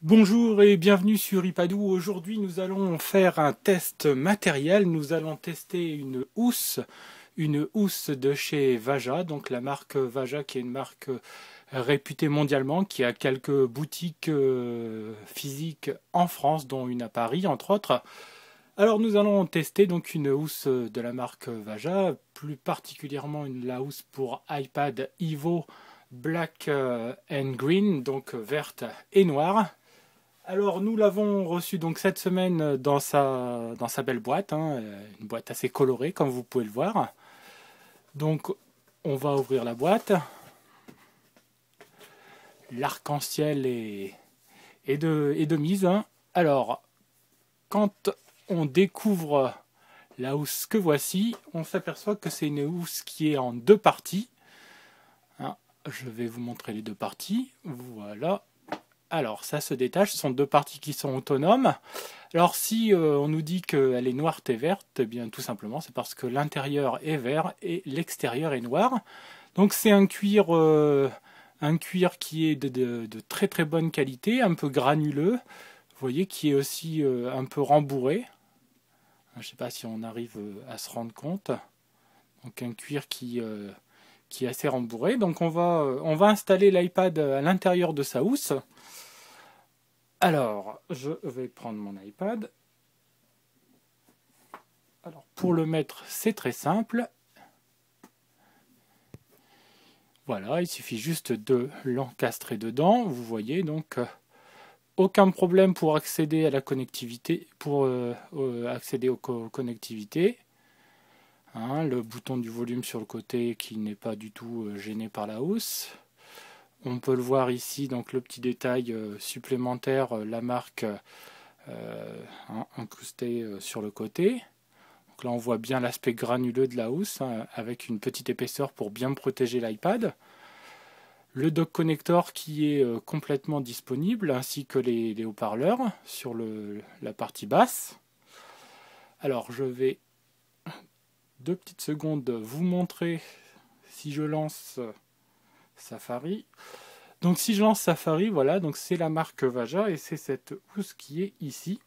Bonjour et bienvenue sur iPadou. Aujourd'hui, nous allons faire un test matériel. Nous allons tester une housse de chez Vaja, donc la marque Vaja qui est une marque réputée mondialement, qui a quelques boutiques physiques en France, dont une à Paris entre autres. Alors nous allons tester donc une housse de la marque Vaja, plus particulièrement la housse pour iPad Evo Black and Green, donc verte et noire. Alors nous l'avons reçu donc cette semaine dans sa belle boîte, hein, une boîte assez colorée comme vous pouvez le voir. Donc on va ouvrir la boîte. L'arc-en-ciel est de mise, hein. Alors quand on découvre la housse que voici, on s'aperçoit que c'est une housse qui est en deux parties. Hein, je vais vous montrer les deux parties. Voilà. Alors, ça se détache, ce sont deux parties qui sont autonomes. Alors, si on nous dit qu'elle est noire et verte, eh bien, tout simplement, c'est parce que l'intérieur est vert et l'extérieur est noir. Donc, c'est un cuir qui est de très très bonne qualité, un peu granuleux. Vous voyez, qui est aussi un peu rembourré. Je ne sais pas si on arrive à se rendre compte. Donc, un cuir qui est assez rembourré. Donc, on va installer l'iPad à l'intérieur de sa housse. Alors, je vais prendre mon iPad. Alors, pour le mettre, c'est très simple. Voilà, il suffit juste de l'encastrer dedans. Vous voyez, donc, aucun problème pour accéder à la connectivité, accéder aux connectivités. Hein, le bouton du volume sur le côté qui n'est pas du tout gêné par la housse. On peut le voir ici, donc le petit détail supplémentaire, la marque incrustée sur le côté. Donc là on voit bien l'aspect granuleux de la housse, hein, avec une petite épaisseur pour bien protéger l'iPad. Le dock connector qui est complètement disponible, ainsi que les haut-parleurs sur la partie basse. Alors je vais 2 petites secondes vous montrer si je lance Safari. Donc si je lance Safari, voilà, donc c'est la marque Vaja et c'est cette housse qui est ici.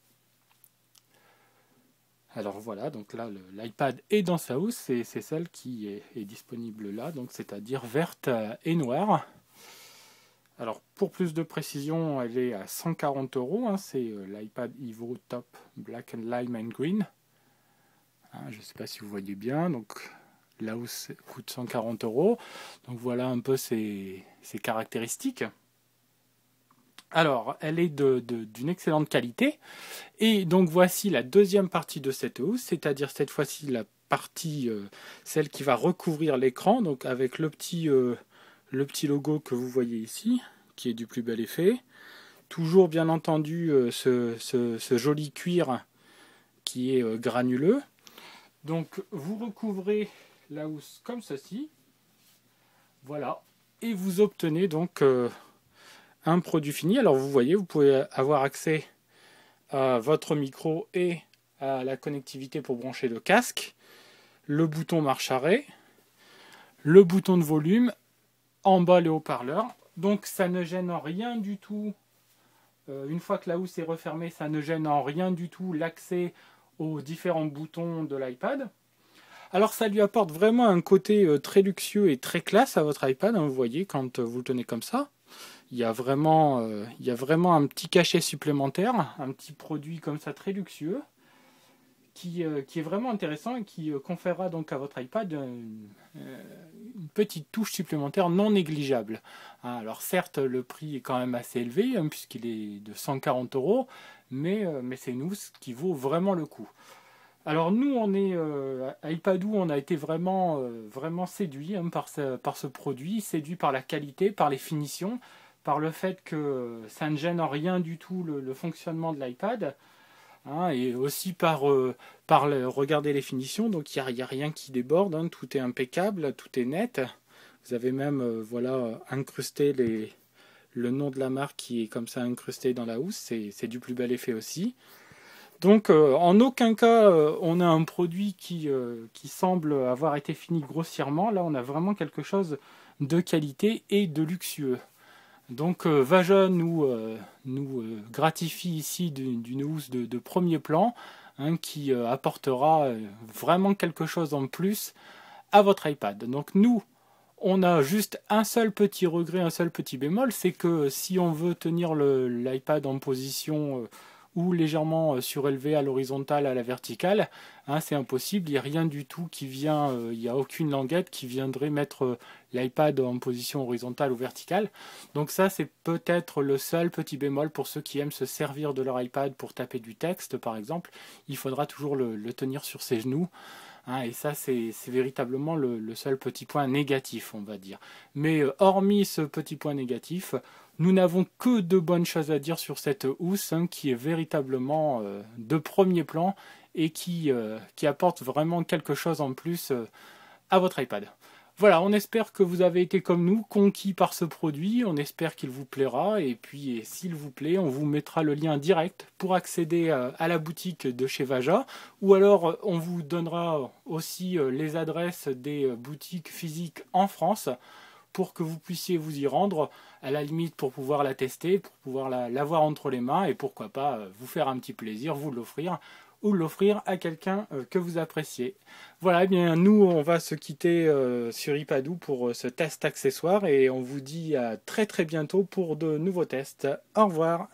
Alors voilà, donc là l'iPad est dans sa housse et c'est celle qui est disponible là, donc c'est-à-dire verte et noire. Alors pour plus de précision, elle est à 140 €, hein, c'est l'iPad Evo Top Black and Lime and Green. Hein, je ne sais pas si vous voyez bien, donc la housse coûte 140 €. Donc voilà un peu ses caractéristiques. Alors, elle est d'une excellente qualité. Et donc voici la deuxième partie de cette housse, c'est-à-dire cette fois-ci la partie, celle qui va recouvrir l'écran, donc avec le petit logo que vous voyez ici, qui est du plus bel effet. Toujours bien entendu ce joli cuir qui est granuleux. Donc vous recouvrez la housse comme ceci. Voilà. Et vous obtenez donc un produit fini. Alors vous voyez, vous pouvez avoir accès à votre micro et à la connectivité pour brancher le casque, le bouton marche-arrêt, le bouton de volume, en bas les haut-parleurs. Donc ça ne gêne en rien du tout. Une fois que la housse est refermée, ça ne gêne en rien du tout l'accès aux différents boutons de l'iPad. Alors ça lui apporte vraiment un côté très luxueux et très classe à votre iPad, hein, vous voyez, quand vous le tenez comme ça. Il y a vraiment un petit cachet supplémentaire, un petit produit comme ça très luxueux, qui est vraiment intéressant et qui conférera donc à votre iPad une petite touche supplémentaire non négligeable. Hein, alors certes, le prix est quand même assez élevé, hein, puisqu'il est de 140 €, mais c'est une housse qui vaut vraiment le coup. Alors nous, on est à iPadou, on a été vraiment séduit, hein, par ce produit, séduit par la qualité, par les finitions, par le fait que ça ne gêne en rien du tout le fonctionnement de l'iPad, hein, et aussi regarder les finitions. Donc il n'y a rien qui déborde, hein, tout est impeccable, tout est net. Vous avez même voilà, incrusté le nom de la marque qui est comme ça incrusté dans la housse, c'est du plus bel effet aussi. Donc en aucun cas on a un produit qui semble avoir été fini grossièrement. Là on a vraiment quelque chose de qualité et de luxueux. Donc Vaja nous gratifie ici d'une housse de premier plan, hein, qui apportera vraiment quelque chose en plus à votre iPad. Donc nous, on a juste un seul petit regret, un seul petit bémol, c'est que si on veut tenir l'iPad en position ou légèrement surélevé à l'horizontale, à la verticale, hein, c'est impossible, il n'y a rien du tout qui vient, il n'y a aucune languette qui viendrait mettre l'iPad en position horizontale ou verticale. Donc ça, c'est peut-être le seul petit bémol pour ceux qui aiment se servir de leur iPad pour taper du texte, par exemple. Il faudra toujours le tenir sur ses genoux. Hein, et ça, c'est véritablement le seul petit point négatif, on va dire. Mais hormis ce petit point négatif, nous n'avons que de bonnes choses à dire sur cette housse, hein, qui est véritablement de premier plan et qui apporte vraiment quelque chose en plus à votre iPad. Voilà, on espère que vous avez été comme nous, conquis par ce produit, on espère qu'il vous plaira, et puis s'il vous plaît, on vous mettra le lien direct pour accéder à la boutique de chez Vaja, ou alors on vous donnera aussi les adresses des boutiques physiques en France, pour que vous puissiez vous y rendre, à la limite pour pouvoir la tester, pour pouvoir l'avoir entre les mains, et pourquoi pas vous faire un petit plaisir, vous l'offrir, ou l'offrir à quelqu'un que vous appréciez. Voilà, eh bien nous on va se quitter sur iPadoo pour ce test accessoire et on vous dit à très très bientôt pour de nouveaux tests. Au revoir.